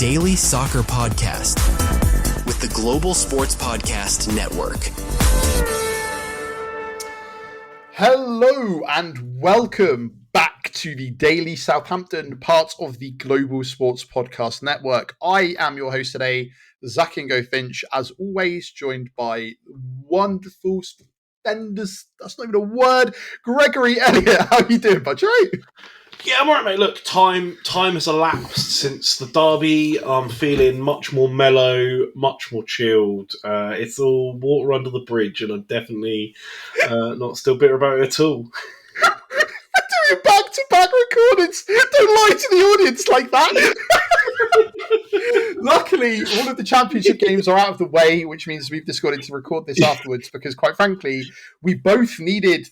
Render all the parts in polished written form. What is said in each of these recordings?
Daily Soccer Podcast with the Global Sports Podcast Network. Hello and welcome back to the Daily Southampton, part of the Global Sports Podcast Network. I am your host today, Zach Ingo Finch, as always, joined by wonderful, stupendous, that's not even a word, Gregory Elliott. How are you doing, bud? You right? Yeah, I'm alright, mate. Look, time has elapsed since the derby. I'm feeling much more mellow, much more chilled. It's all water under the bridge, and I'm definitely not still bitter about it at all. We're doing back-to-back recordings. Don't lie to the audience like that. Luckily, all of the championship games are out of the way, which means we've decided to record this afterwards because, quite frankly, we both needed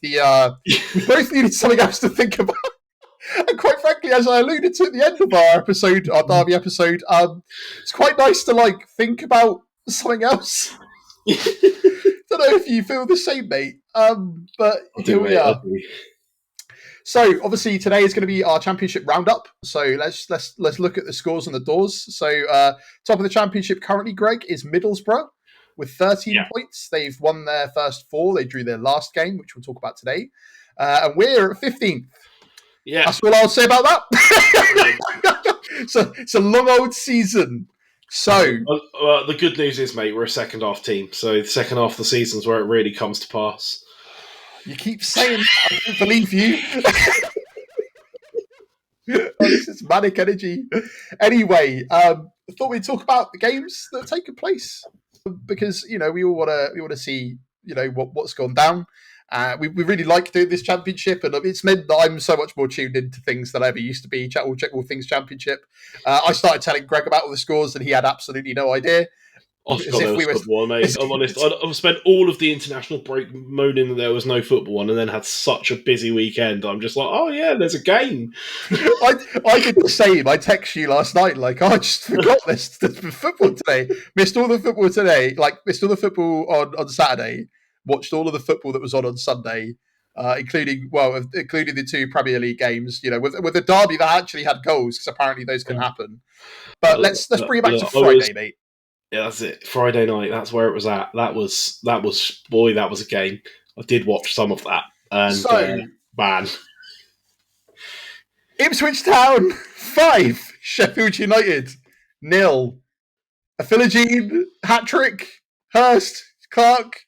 something else to think about. And quite frankly, as I alluded to at the end of our derby episode, it's quite nice to think about something else. Don't know if you feel the same, mate. But here we are. So obviously today is going to be our championship roundup. So let's look at the scores on the doors. So top of the championship currently, Greg, is Middlesbrough with 13 points. They've won their first 4. They drew their last game, which we'll talk about today. And we're at 15th. Yeah, that's all I'll say about that. So it's a long old season. So the good news is, mate, we're a second half team. So the second half of the season's where it really comes to pass. You keep saying that. I don't believe you. This is manic energy. Anyway, I thought we'd talk about the games that have taken place because we all want to see what's gone down. We really like doing this championship, and it's meant that I'm so much more tuned into things than I ever used to be. Check all things championship. I started telling Greg about all the scores, and he had absolutely no idea. I forgot there was football, mate. I'm honest. I've spent all of the international break moaning that there was no football on, and then had such a busy weekend. I'm just like, oh yeah, there's a game. I did the same. I texted you last night, I just forgot there's football today. Missed all the football today. Missed all the football on Saturday. Watched all of the football that was on Sunday, including the 2 Premier League games. With the derby that actually had goals, because apparently those can happen. But let's bring it back to Friday, mate. Yeah, that's it. Friday night. That's where it was at. That was a game. I did watch some of that, and man, Ipswich Town 5, Sheffield United 0. A Philogene hat trick. Hurst, Clark.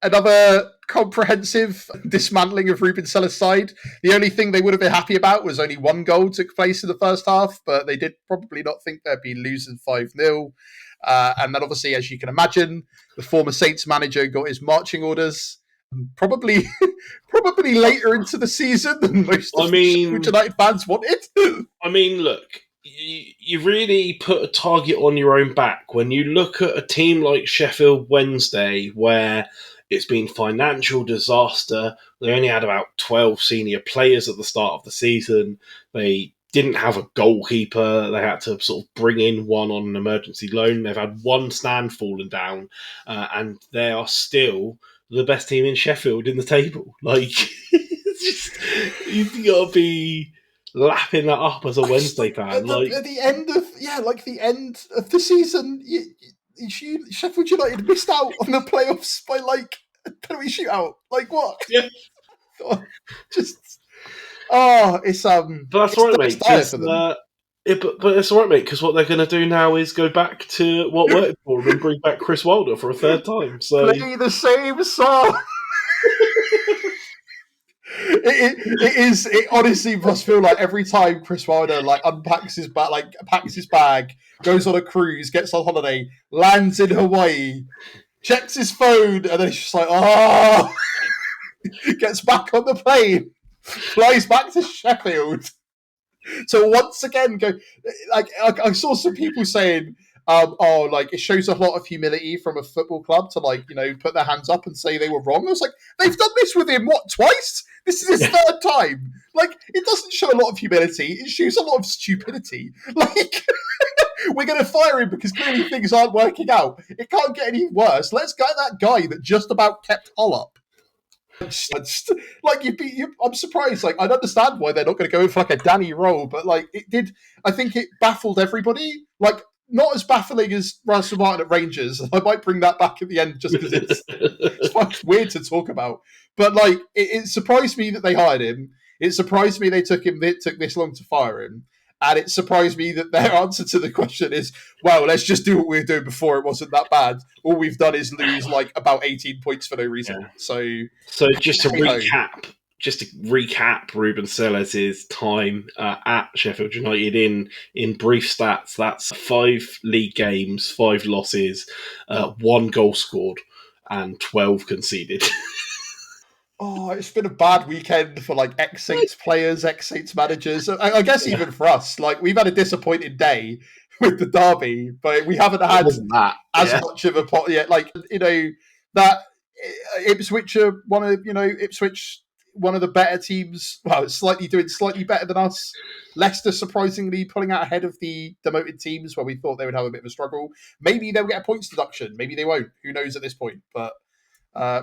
Another comprehensive dismantling of Ruben Seller's side. The only thing they would have been happy about was only 1 goal took place in the first half, but they did probably not think they'd be losing 5-0. And then obviously, as you can imagine, the former Saints manager got his marching orders probably later into the season than most United fans wanted. I mean, look, you really put a target on your own back when you look at a team like Sheffield Wednesday, where it's been financial disaster. They only had about 12 senior players at the start of the season. They didn't have a goalkeeper. They had to sort of bring in one on an emergency loan. They've had 1 stand fallen down, and they are still the best team in Sheffield in the table. It's just, you've got to be lapping that up as a Wednesday fan. At the end of the season, Sheffield United missed out on the playoffs by a penalty shootout. What? Yeah. It's But that's all right, mate. But it's all right, mate. Because what they're going to do now is go back to what worked for them and bring back Chris Wilder for a 3rd time. So play the same song. It honestly must feel like every time Chris Wilder unpacks his bag, packs his bag, goes on a cruise, gets on holiday, lands in Hawaii, checks his phone, and then he's just gets back on the plane, flies back to Sheffield. So once again, I saw some people saying, it shows a lot of humility from a football club to put their hands up and say they were wrong. I was like, they've done this with him, twice? This is his 3rd time. It doesn't show a lot of humility. It shows a lot of stupidity. We're going to fire him because clearly things aren't working out. It can't get any worse. Let's get that guy that just about kept Hull up. I'm surprised. I'd understand why they're not going to go in for a Danny role, but it did. I think it baffled everybody. like not as baffling as Russell Martin at Rangers. I might bring that back at the end just because it's quite weird to talk about. But like, it surprised me that they hired him. It surprised me they took this long to fire him. And it surprised me that their answer to the question is, well, let's just do what we were doing before. It wasn't that bad. All we've done is lose like about 18 points for no reason. Yeah. So just to recap Ruben Sellers' time at Sheffield United in brief stats, that's 5 league games, 5 losses, 1 goal scored, and 12 conceded. Oh, it's been a bad weekend for like ex-Saints players, ex-Saints managers. I guess even for us, like we've had a disappointing day with the derby, but we haven't had as much of a pot yet. Like, you know, that Ipswich are one of the better teams. Well, it's doing slightly better than us. Leicester surprisingly pulling out ahead of the demoted teams where we thought they would have a bit of a struggle. Maybe they'll get a points deduction. Maybe they won't. Who knows at this point? But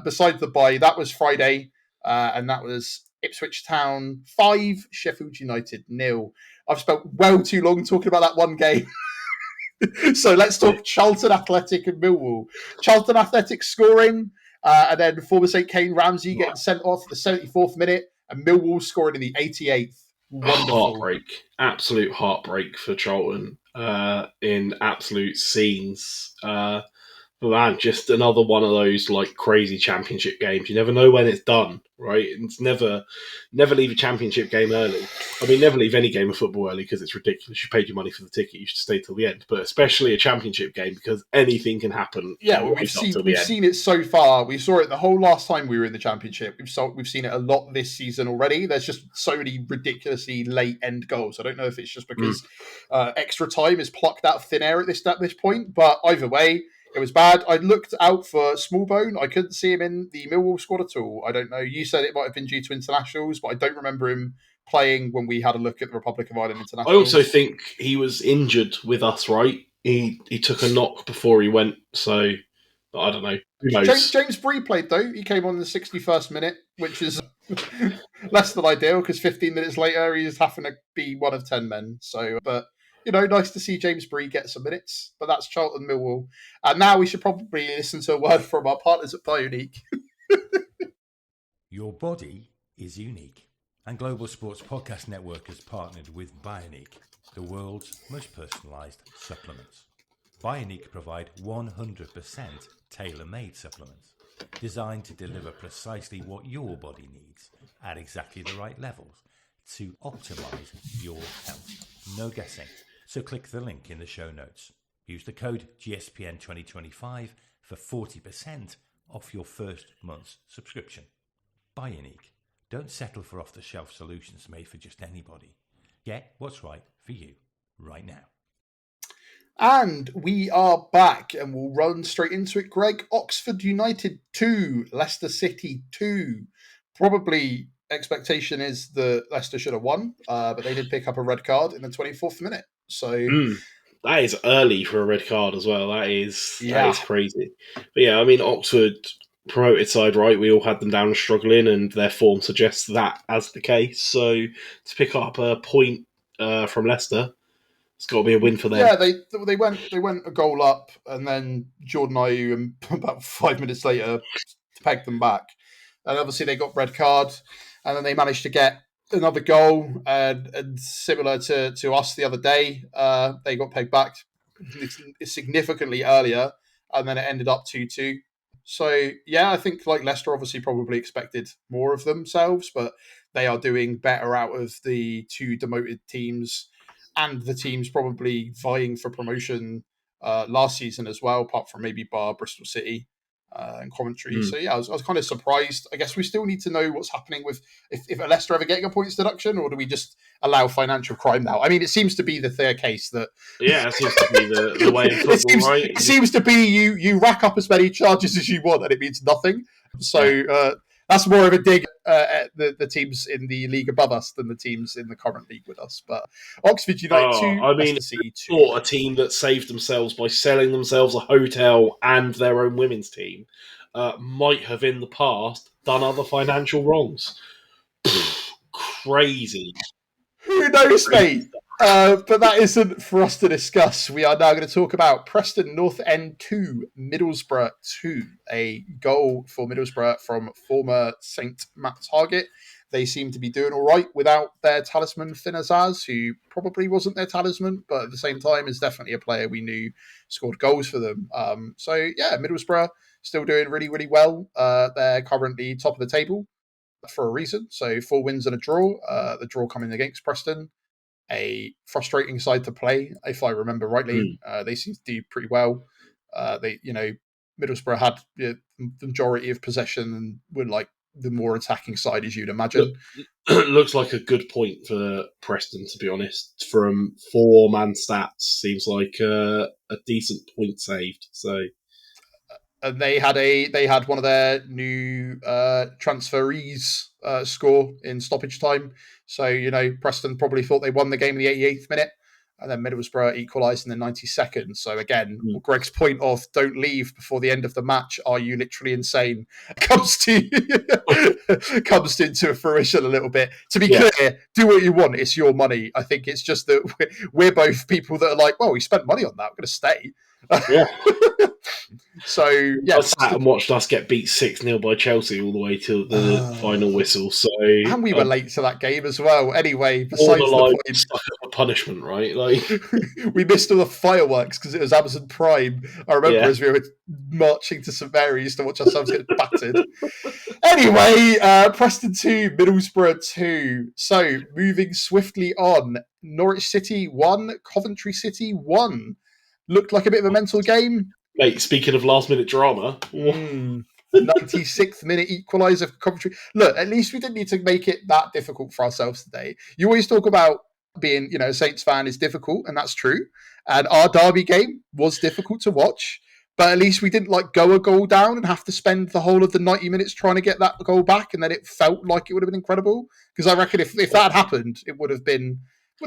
besides the bye, that was Friday, and that was Ipswich Town 5, Sheffield United 0. I've spent well too long talking about that one game. So let's talk Charlton Athletic and Millwall. Charlton Athletic scoring, and then former St. Kane Ramsey getting sent off at the 74th minute, and Millwall scoring in the 88th. Wonderful. Heartbreak. Absolute heartbreak for Charlton in absolute scenes. Man, just another one of those like crazy championship games. You never know when it's done, right? It's never leave a championship game early. I mean, never leave any game of football early because it's ridiculous. You paid your money for the ticket, you should stay till the end. But especially a championship game because anything can happen. Yeah, well, we've seen it so far. We saw it the whole last time we were in the championship. We've seen it a lot this season already. There's just so many ridiculously late end goals. I don't know if it's just because extra time is plucked out of thin air at this point, but either way. It was bad. I looked out for Smallbone. I couldn't see him in the Millwall squad at all. I don't know. You said it might have been due to internationals, but I don't remember him playing when we had a look at the Republic of Ireland internationals. I also think he was injured with us, right? He took a knock before he went, so I don't know. Who knows? James Bree played, though. He came on the 61st minute, which is less than ideal because 15 minutes later he's having to be one of 10 men. So, but... You know, nice to see James Bree get some minutes, but that's Charlton Millwall. And now we should probably listen to a word from our partners at Bioniq. Your body is unique. And Global Sports Podcast Network has partnered with Bioniq, the world's most personalised supplements. Bioniq provide 100% tailor-made supplements designed to deliver precisely what your body needs at exactly the right levels to optimise your health. No guessing. So click the link in the show notes. Use the code GSPN2025 for 40% off your first month's subscription. Bioniq. Don't settle for off-the-shelf solutions made for just anybody. Get what's right for you right now. And we are back, and we'll run straight into it, Greg. Oxford United 2, Leicester City 2. Probably expectation is that Leicester should have won, but they did pick up a red card in the 24th minute. So that is early for a red card as well. That is crazy. But yeah, I mean, Oxford promoted side, right? We all had them down struggling, and their form suggests that as the case. So to pick up a point from Leicester, it's got to be a win for them. Yeah, they went a goal up, and then Jordan Ayew, about 5 minutes later, pegged them back. And obviously they got red card, and then they managed to get another goal, and similar to us the other day, they got pegged back significantly earlier, and then it ended up 2-2. So, yeah, I think like Leicester obviously probably expected more of themselves, but they are doing better out of the 2 demoted teams and the teams probably vying for promotion last season as well, apart from maybe Bristol City. And Coventry. So yeah, I was kind of surprised. I guess we still need to know what's happening with if Leicester ever getting a points deduction, or do we just allow financial crime now? I mean, it seems to be the third case that it seems to be the way in football, right? It seems to be you rack up as many charges as you want, and it means nothing. So that's more of a dig at the teams in the league above us than the teams in the current league with us. But Oxford United 2, I mean, a team that saved themselves by selling themselves a hotel and their own women's team might have in the past done other financial wrongs. Crazy. Who knows, mate? But that isn't for us to discuss. We are now going to talk about Preston North End 2, Middlesbrough 2. A goal for Middlesbrough from former Saint Matt Target. They seem to be doing all right without their talisman Finn Azaz, who probably wasn't their talisman, but at the same time is definitely a player we knew scored goals for them. Middlesbrough still doing really, really well. They're currently top of the table for a reason. So 4 wins and a draw. The draw coming against Preston. A frustrating side to play, if I remember rightly. They seem to do pretty well. Middlesbrough had the majority of possession and were like the more attacking side, as you'd imagine. Looks like a good point for Preston, to be honest. From 4-man stats, seems like a decent point saved. So, and they had one of their new transferees score in stoppage time. So Preston probably thought they won the game in the 88th minute. And then Middlesbrough equalised in the 92nd. So again, Greg's point of don't leave before the end of the match. Are you literally insane? Comes into fruition a little bit. To be clear, do what you want. It's your money. I think it's just that we're both people that are like, well, we spent money on that. We're going to stay. Yeah. So yeah, I sat and watched us get beat 6-0 by Chelsea all the way to the final whistle. So, and we were late to that game as well. Anyway, besides the point, stuck at a punishment, right? Like we missed all the fireworks because it was Amazon Prime. I remember as we were marching to St Mary's to watch ourselves get battered. Anyway, Preston 2, Middlesbrough 2. So moving swiftly on, Norwich City 1, Coventry City 1. Looked like a bit of a mental game. Mate, speaking of last-minute drama... 96th minute equaliser for Coventry. Look, at least we didn't need to make it that difficult for ourselves today. You always talk about being, a Saints fan is difficult, and that's true. And our derby game was difficult to watch, but at least we didn't go a goal down and have to spend the whole of the 90 minutes trying to get that goal back, and then it felt like it would have been incredible. Because I reckon if that had happened, it would have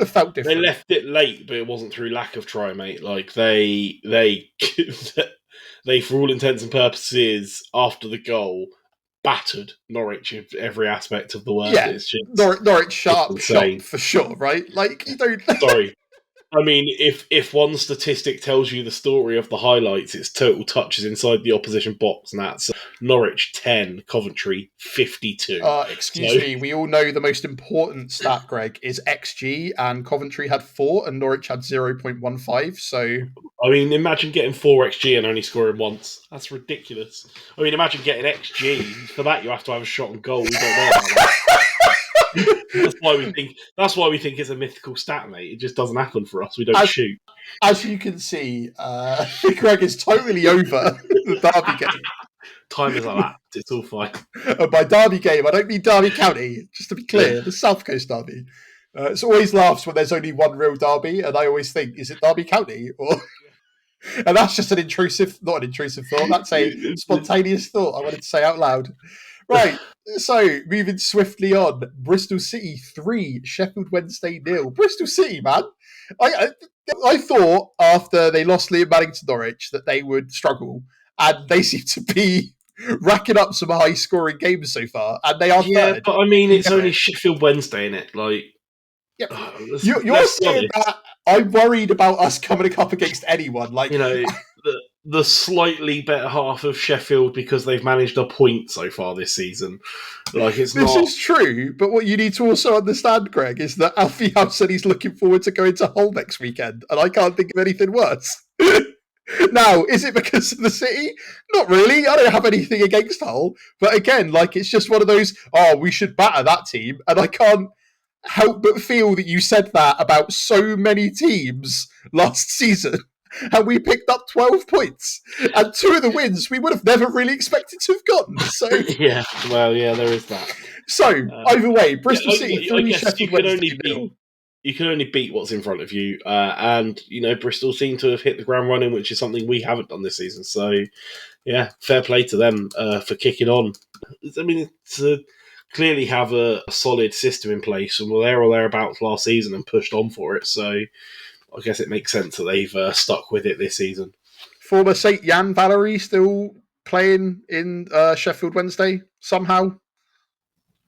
felt different. They left it late, but it wasn't through lack of try, mate. Like they for all intents and purposes, after the goal, battered Norwich in every aspect of the word. Yeah, Norwich sharp shot for sure, right? Like you don't. Sorry. I mean, if one statistic tells you the story of the highlights, it's total touches inside the opposition box, and that's Norwich 10, Coventry 52. Excuse me, we all know the most important stat, Greg, is XG, and Coventry had 4 and Norwich had 0.15, so... I mean, imagine getting 4 XG and only scoring once. That's ridiculous. I mean, imagine getting XG. For that, you have to have a shot on goal. We don't know about that. That's why we think it's a mythical stat, mate. It just doesn't happen for us. We don't shoot. As you can see, Greg is totally over the derby game. Time is elapsed. It's all fine. By derby game, I don't mean Derby County. Just to be clear, the South Coast derby. It's always laughs when there's only one real derby, and I always think, is it Derby County? And that's just not an intrusive thought. That's a spontaneous thought I wanted to say out loud. Right, so moving swiftly on, Bristol City 3, Sheffield Wednesday 0. Bristol City, man. I thought after they lost Liam Manning to Norwich that they would struggle, and they seem to be racking up some high-scoring games so far, and they are third. But I mean, it's only Sheffield Wednesday, innit? Like, you're saying that I'm worried about us coming up against anyone. Like, the slightly better half of Sheffield because they've managed a point so far this season. Like This is true, but what you need to also understand, Greg, is that Alfie House said he's looking forward to going to Hull next weekend, and I can't think of anything worse. Now, is it because of the City? Not really. I don't have anything against Hull, but again, it's just one of those, we should batter that team, and I can't help but feel that you said that about so many teams last season. And we picked up 12 points. And 2 of the wins we would have never really expected to have gotten. So there is that. So, either way, Bristol City, I guess you can only beat what's in front of you. And, Bristol seem to have hit the ground running, which is something we haven't done this season. So, fair play to them for kicking on. I mean, to clearly have a solid system in place, and were there or thereabouts last season and pushed on for it. So, I guess it makes sense that they've stuck with it this season. Former St. Jan Valerie still playing in Sheffield Wednesday somehow.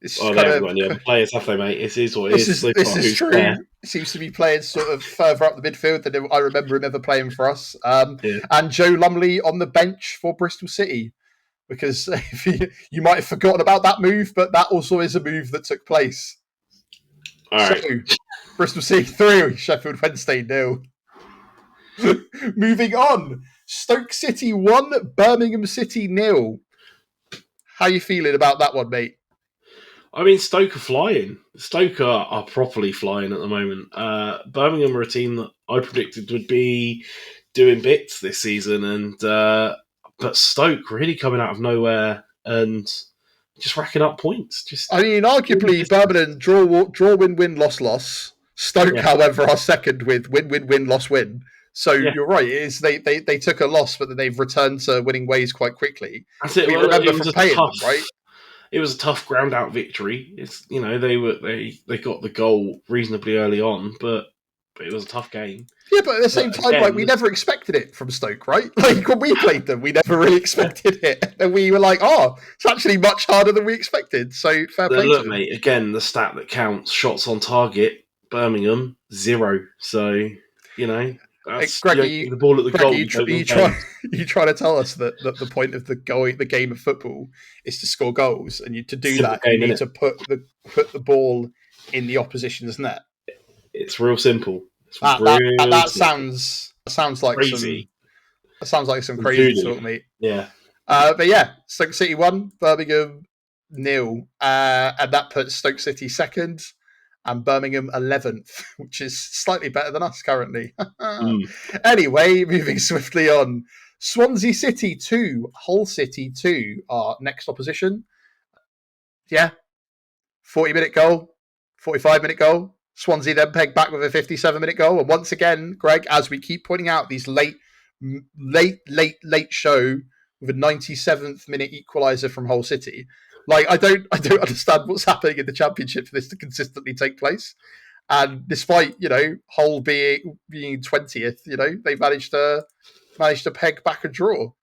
It's Oh, they kind haven't of got any other players, have they, mate? It is what it this is. is They've this got is who's true. there. He seems to be playing sort of further up the midfield than I remember him ever playing for us. Yeah. And Joe Lumley on the bench for Bristol City, because you might have forgotten about that move, but that also is a move that took place. All right. So, Bristol City 3, Sheffield Wednesday 0. Moving on, Stoke City 1, Birmingham City 0. How you feeling about that one, mate? I mean, Stoke are flying. Stoke are properly flying at the moment. Birmingham are a team that I predicted would be doing bits this season, and but Stoke really coming out of nowhere and just racking up points. I mean, arguably, Birmingham draw, win, loss. Stoke, however, are second with win, loss, win. So you're right. It is they took a loss, but then they've returned to winning ways quite quickly. That's it. We Well, remember it was from paying them, right? It was a tough ground out victory. It's they got the goal reasonably early on, but it was a tough game. Yeah, but at the same time, like we never expected it from Stoke, right? Like when we played them, we never really expected it, and we were like, "Oh, it's actually much harder than we expected." So fair play to them. Mate. Again, the stat that counts: shots on target. Birmingham 0. So that's Greggy, the ball at the goal. You trying to tell us that the point of the game of football is to score goals, and to do that, you need to put the ball in the opposition's net. It's real simple. That sounds like crazy. Some crazy talk, mate. Yeah. But yeah, Stoke City 1, Birmingham 0, and that puts Stoke City second and Birmingham 11th, which is slightly better than us currently. Anyway, moving swiftly on. Swansea City 2, Hull City 2, our next opposition. Yeah, 40-minute goal, 45-minute goal. Swansea then pegged back with a 57-minute goal. And once again, Greg, as we keep pointing out, these late show with a 97th minute equaliser from Hull City. Like, I don't understand what's happening in the Championship for this to consistently take place. And despite, Hull being 20th, they managed to peg back a draw.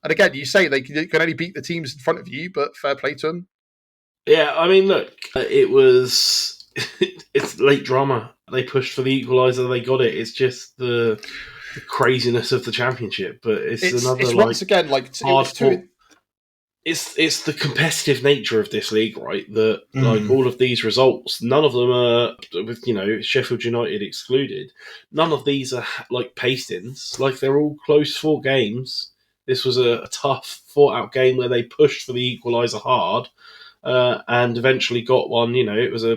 And again, you say they can only beat the teams in front of you, but fair play to them. Yeah, I mean, look, it's late drama. They pushed for the equaliser, they got it. It's just the craziness of the Championship, but it's once again it's the competitive nature of this league, right? That like all of these results, none of them are with Sheffield United excluded. None of these are like pastings. Like they're all close fought games. This was a tough fought out game where they pushed for the equaliser hard. And eventually got one. It was a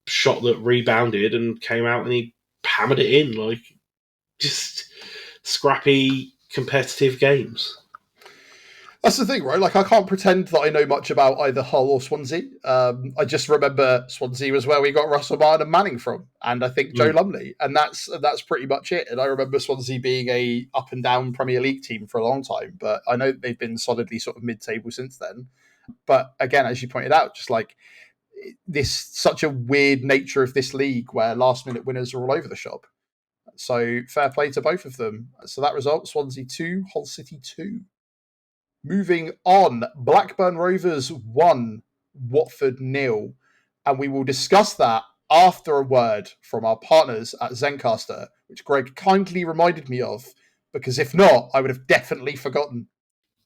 shot that rebounded and came out, and he hammered it in. Like, just scrappy, competitive games. That's the thing, right? Like, I can't pretend that I know much about either Hull or Swansea. I just remember Swansea was where we got Russell Martin and Manning from, and I think Joe Lumley, and that's pretty much it. And I remember Swansea being a up and down Premier League team for a long time, but I know they've been solidly sort of mid-table since then. But again, as you pointed out, just like this, such a weird nature of this league where last-minute winners are all over the shop. So fair play to both of them. So that result, Swansea 2, Hull City 2. Moving on, Blackburn Rovers 1, Watford 0. And we will discuss that after a word from our partners at Zencastr, which Greg kindly reminded me of, because if not, I would have definitely forgotten.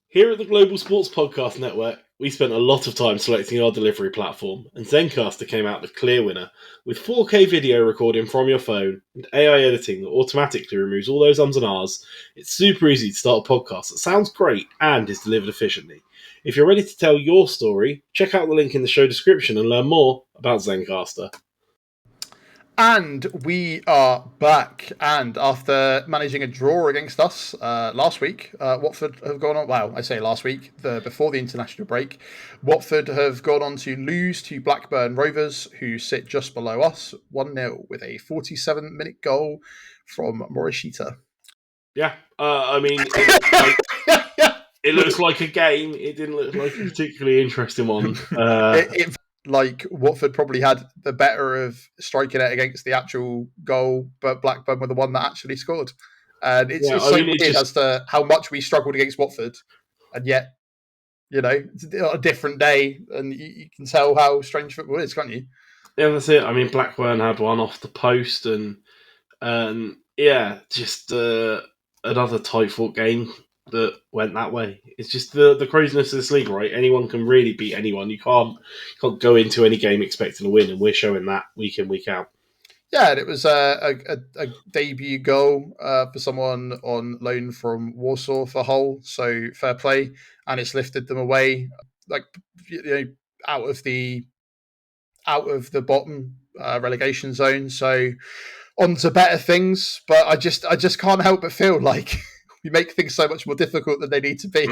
Here at the Global Sports Podcast Network, we spent a lot of time selecting our delivery platform, and Zencastr came out the clear winner, with 4K video recording from your phone and AI editing that automatically removes all those ums and ahs. It's super easy to start a podcast that sounds great and is delivered efficiently. If you're ready to tell your story, check out the link in the show description and learn more about Zencastr. And we are back. And after managing a draw against us last week, Watford have gone on. Well, I say last week, before the international break, Watford have gone on to lose to Blackburn Rovers, who sit just below us, 1-0, with a 47-minute goal from Morishita. Yeah, I mean, it looks like a game. It didn't look like a particularly interesting one. Like Watford probably had the better of striking it against the actual goal, but Blackburn were the one that actually scored. And it's weird as to how much we struggled against Watford, and yet It's a different day, and you can tell how strange football is, can't you? Yeah, that's it. I mean, Blackburn had one off the post, and just another tight fought game that went that way. It's just the craziness of this league, right? Anyone can really beat anyone. You can't go into any game expecting to win, and we're showing that week in, week out. Yeah, and it was a debut goal for someone on loan from Warsaw for Hull, so fair play, and it's lifted them away, out of the bottom relegation zone. So on to better things, but I just can't help but feel like we make things so much more difficult than they need to be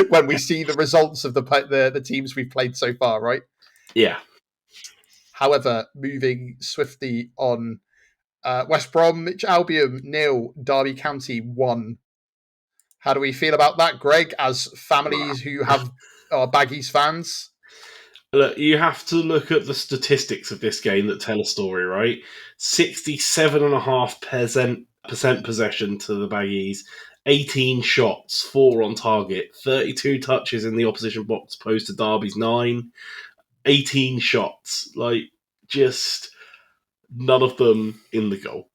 when we see the results of the teams we've played so far, right? Yeah. However, moving swiftly on, West Bromwich Albion 0, Derby County 1. How do we feel about that, Greg, as families who are Baggies fans? Look, you have to look at the statistics of this game that tell a story, right? 67.5% possession to the Baggies, 18 shots, 4 on target, 32 touches in the opposition box opposed to Derby's 9, 18 shots. Just none of them in the goal.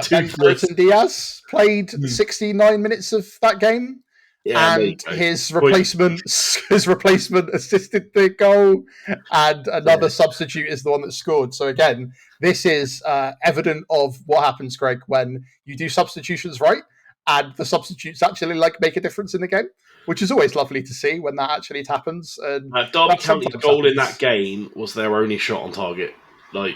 Ben Brereton Diaz played 69 minutes of that game. Yeah, and his replacement assisted the goal, and another substitute is the one that scored. So again, this is evident of what happens, Greg, when you do substitutions right, and the substitutes actually make a difference in the game, which is always lovely to see when that actually happens. And Derby County's goal in that game was their only shot on target. But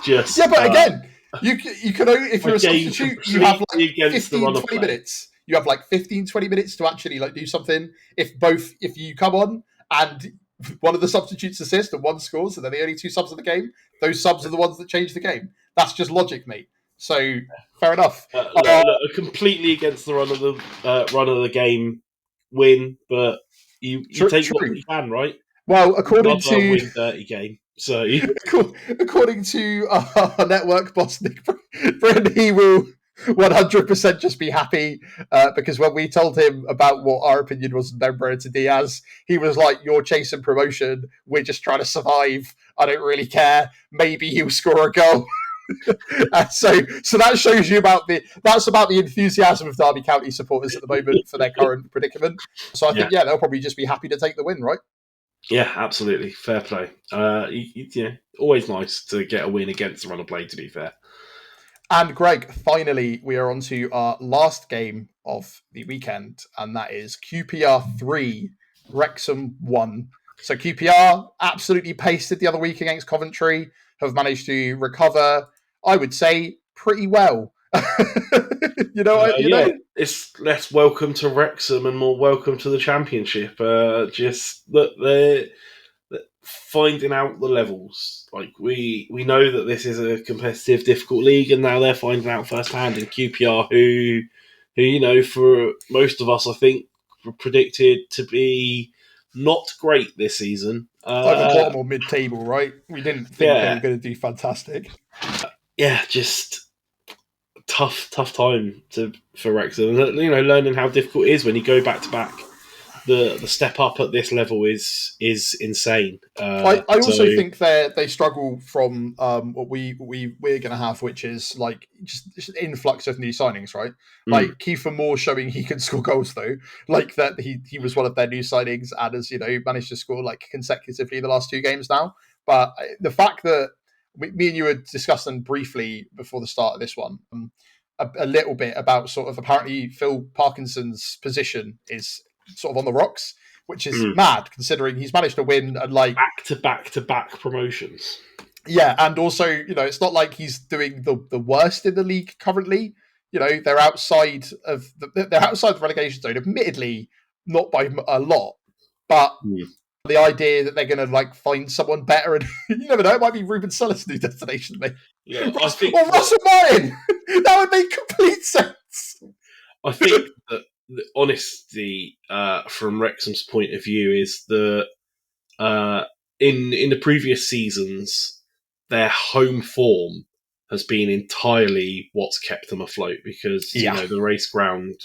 again, you can only, if you're a substitute, you have 15, 20 minutes. You have 15, 20 minutes to actually do something. If you come on and one of the substitutes assist and one scores, and they're the only 2 subs of the game, those subs are the ones that change the game. That's just logic, mate. So fair enough. Completely against the run of the game win, but you take what you can, right? Well, according to win dirty game. So according to our network boss Nick Brennan, he will 100% just be happy because when we told him about what our opinion was on Ben Brereton Diaz, he was like, "You're chasing promotion. We're just trying to survive. I don't really care. Maybe he'll score a goal." so that shows you about the enthusiasm of Derby County supporters at the moment for their current predicament. So I think they'll probably just be happy to take the win, right? Yeah, absolutely. Fair play. Always nice to get a win against the run of play, to be fair. And Greg, finally, we are on to our last game of the weekend, and that is QPR 3, Wrexham 1. So QPR absolutely pasted the other week against Coventry, have managed to recover, I would say, pretty well. It's less welcome to Wrexham and more welcome to the Championship. Just that they're finding out the levels. We know that this is a competitive, difficult league, and now they're finding out firsthand. And QPR, who for most of us, I think, were predicted to be not great this season. Either bottom or mid-table, right? We didn't think they were going to do fantastic. Just tough time for Wrexham. Learning how difficult it is when you go back to back. The step up at this level is insane. I also think they struggle from what we're going to have, which is just an influx of new signings, right? Kiefer Moore showing he can score goals though, that he was one of their new signings and has managed to score consecutively the last 2 games now. But the fact that me and you were discussing briefly before the start of this one a little bit about sort of apparently Phil Parkinson's position is sort of on the rocks, which is mad considering he's managed to win and back to back promotions. Yeah, and also it's not like he's doing the worst in the league currently. They're outside of the relegation zone, admittedly not by a lot, but the idea that they're going to find someone better, and you never know, it might be Ruben Seller's new destination, mate. Yeah, or Russell Martin. That would make complete sense. I think that the honesty from Wrexham's point of view is that in the previous seasons, their home form has been entirely what's kept them afloat because the race ground,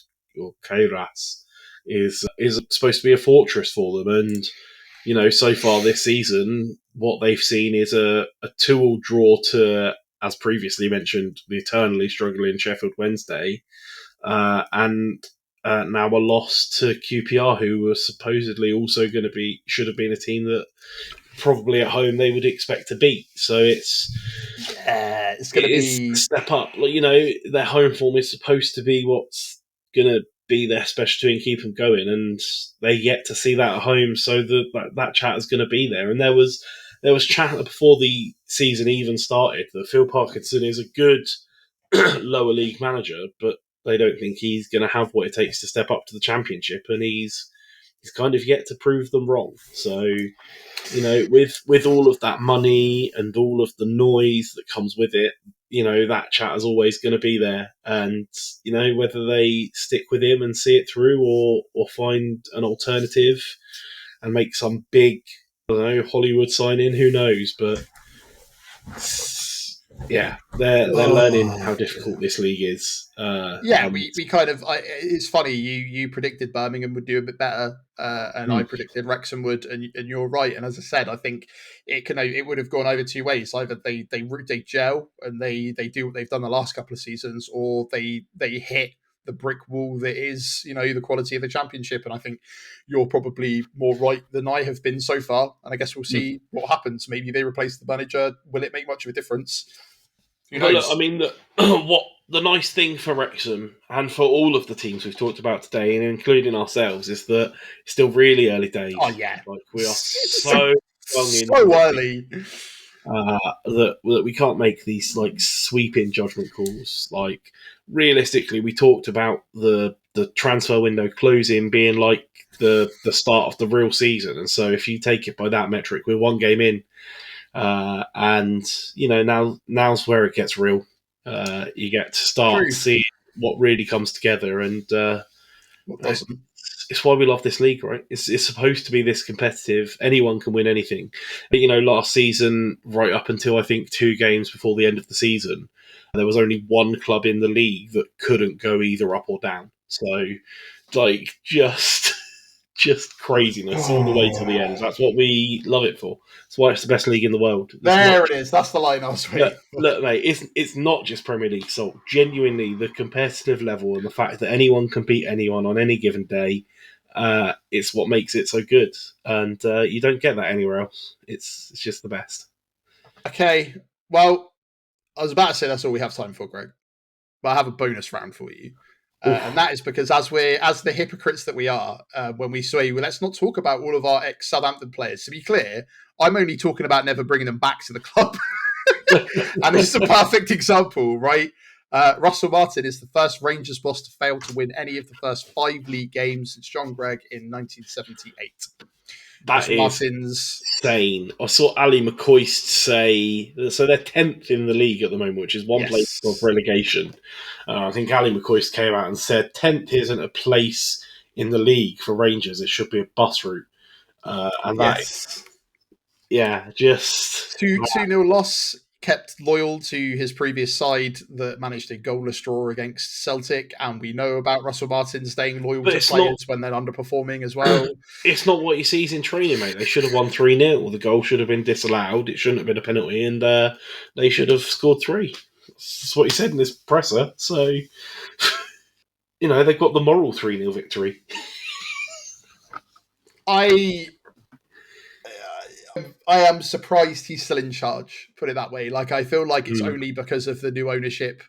or Kairas, is supposed to be a fortress for them. And so far this season, what they've seen is a 2-2 draw to, as previously mentioned, the eternally struggling Sheffield Wednesday, and now a loss to QPR, who were supposedly also should have been a team that probably at home they would expect to beat. So it's going to be a step up. Their home form is supposed to be what's going to be their specialty and keep them going, and they get to see that at home. So that chat is going to be there. And there was chat before the season even started that Phil Parkinson is a good lower league manager, but they don't think he's going to have what it takes to step up to the Championship, and he's kind of yet to prove them wrong. So, with all of that money and all of the noise that comes with it, that chat is always going to be there. And, whether they stick with him and see it through or find an alternative and make some big, Hollywood sign-in, who knows? But yeah, they're learning how difficult this league is. We kind of. It's funny. You predicted Birmingham would do a bit better, and I predicted Wrexham would, and you're right. And as I said, I think it would have gone over two ways. Either they gel and they do what they've done the last couple of seasons, or they hit the brick wall that is the quality of the Championship. And I think you're probably more right than I have been so far. And I guess we'll see what happens. Maybe they replace the manager. Will it make much of a difference? Who knows? Look, I mean, what the nice thing for Wrexham and for all of the teams we've talked about today, and including ourselves, is that it's still really early days. Oh yeah, we are so early that we can't make these sweeping judgment calls. Realistically, we talked about the transfer window closing being like the start of the real season, and so if you take it by that metric, we're one game in. And now's where it gets real. You get to start seeing what really comes together, and what doesn't. It's why we love this league, right? It's supposed to be this competitive. Anyone can win anything. But, last season, right up until I think 2 games before the end of the season, there was only one club in the league that couldn't go either up or down. So, just craziness all the way to the end. That's what we love it for. That's why it's the best league in the world. It is. That's the line I was waiting for. Look, mate, it's not just Premier League salt. Genuinely, the competitive level and the fact that anyone can beat anyone on any given day, it's what makes it so good. And you don't get that anywhere else. It's just the best. Okay, well, I was about to say that's all we have time for, Greg. But I have a bonus round for you. And that is because as the hypocrites that we are, when we say, well, let's not talk about all of our ex-Southampton players. To be clear, I'm only talking about never bringing them back to the club. And this is a perfect example, right? Russell Martin is the first Rangers boss to fail to win any of the first 5 league games since John Gregg in 1978. That is insane. I saw Ali McCoist say, so they're 10th in the league at the moment, which is one place of relegation. I think Ali McCoist came out and said 10th isn't a place in the league for Rangers. It should be a bus route. And that is, just... 2-0 loss. Kept loyal to his previous side that managed a goalless draw against Celtic, and we know about Russell Martin staying loyal to players when they're underperforming as well. It's not what he sees in training, mate. They should have won 3-0. The goal should have been disallowed. It shouldn't have been a penalty, and they should have scored 3. That's what he said in this presser. So, they've got the moral 3-0 victory. I am surprised he's still in charge, put it that way. I feel like it's only because of the new ownership,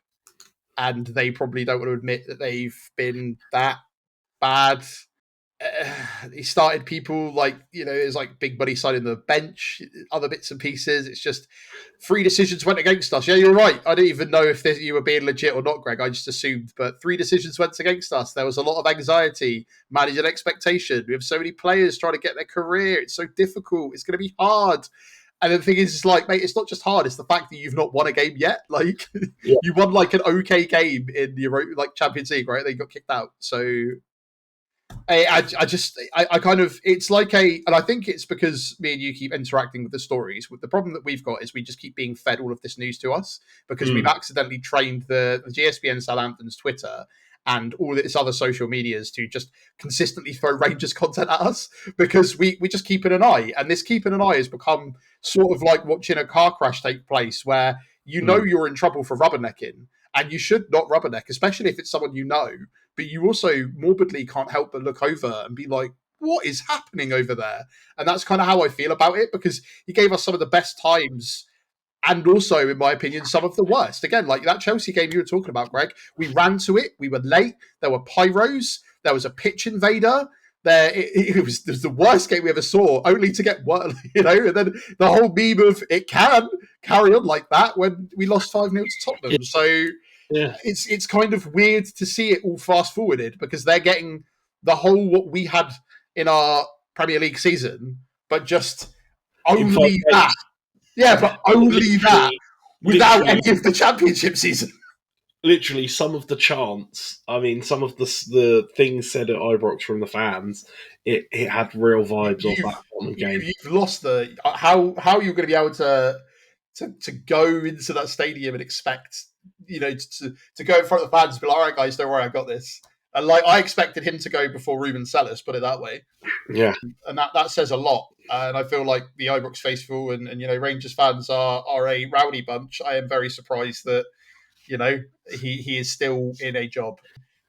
and they probably don't want to admit that they've been that bad. He started people there's Big Buddy signing the bench, other bits and pieces. It's just 3 decisions went against us. Yeah, you're right. I didn't even know if you were being legit or not, Greg. I just assumed. But 3 decisions went against us. There was a lot of anxiety, managing expectation. We have so many players trying to get their career. It's so difficult. It's going to be hard. And the thing is, mate, it's not just hard. It's the fact that you've not won a game yet. You won an okay game in the Champions League, right? They got kicked out. So... I kind of, it's and I think it's because me and you keep interacting with the stories. The problem that we've got is we just keep being fed all of this news to us because we've accidentally trained the GSPN Southampton's Twitter, and all its other social medias to just consistently throw Rangers content at us, because we just keep an eye. And this keeping an eye has become sort of like watching a car crash take place, where you know you're in trouble for rubbernecking, and you should not rubberneck, especially if it's someone you know, but you also morbidly can't help but look over and be like, what is happening over there? And that's kind of how I feel about it, because he gave us some of the best times and also, in my opinion, some of the worst. Again, like that Chelsea game you were talking about, Greg, we ran to it, we were late, there were pyros, there was a pitch invader. It was the worst game we ever saw, only to get worse, and then the whole meme of it can carry on like that when we lost 5-0 to Tottenham. Yeah. So it's kind of weird to see it all fast forwarded, because they're getting the whole what we had in our Premier League season, but just only that. Yeah, but only that without any of the Championship season. Literally, some of the chants, some of the things said at Ibrox from the fans, it had real vibes of that Tottenham game. You've lost the how you're going to be able to go into that stadium and expect to go in front of the fans and be like, all right, guys, don't worry, I got this. And like I expected him to go before Ruben Sellers, put it that way. Yeah, and that says a lot. And I feel like the Ibrox faithful and Rangers fans are a rowdy bunch. I am very surprised that he is still in a job.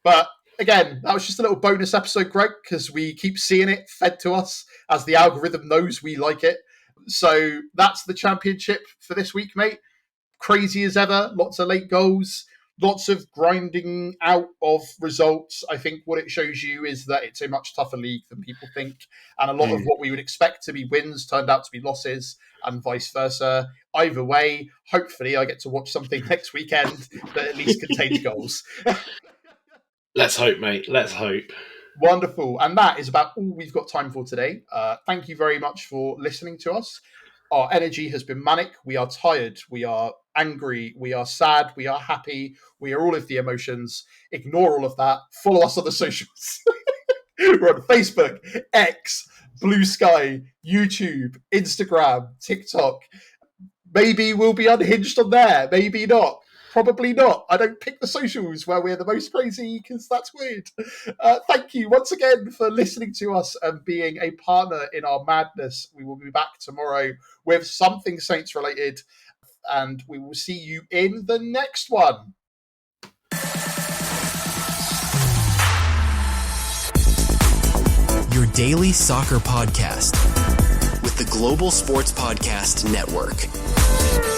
But again, that was just a little bonus episode, Greg, because we keep seeing it fed to us as the algorithm knows we like it. So that's the Championship for this week, mate. Crazy as ever. Lots of late goals. Lots of grinding out of results. I think what it shows you is that it's a much tougher league than people think. And a lot of what we would expect to be wins turned out to be losses, and vice versa. Either way, hopefully I get to watch something next weekend that at least contains goals. Let's hope, mate. Let's hope. Wonderful. And that is about all we've got time for today. Thank you very much for listening to us. Our energy has been manic. We are tired. We are angry. We are sad. We are happy. We are all of the emotions. Ignore all of that. Follow us on the socials. We're on Facebook, X, Blue Sky, YouTube, Instagram, TikTok. Maybe we'll be unhinged on there. Maybe not. Probably not. I don't pick the socials where we're the most crazy, because that's weird. Thank you once again for listening to us and being a partner in our madness. We will be back tomorrow with something Saints related, and we will see you in the next one. Your daily soccer podcast with the Global Sports Podcast Network.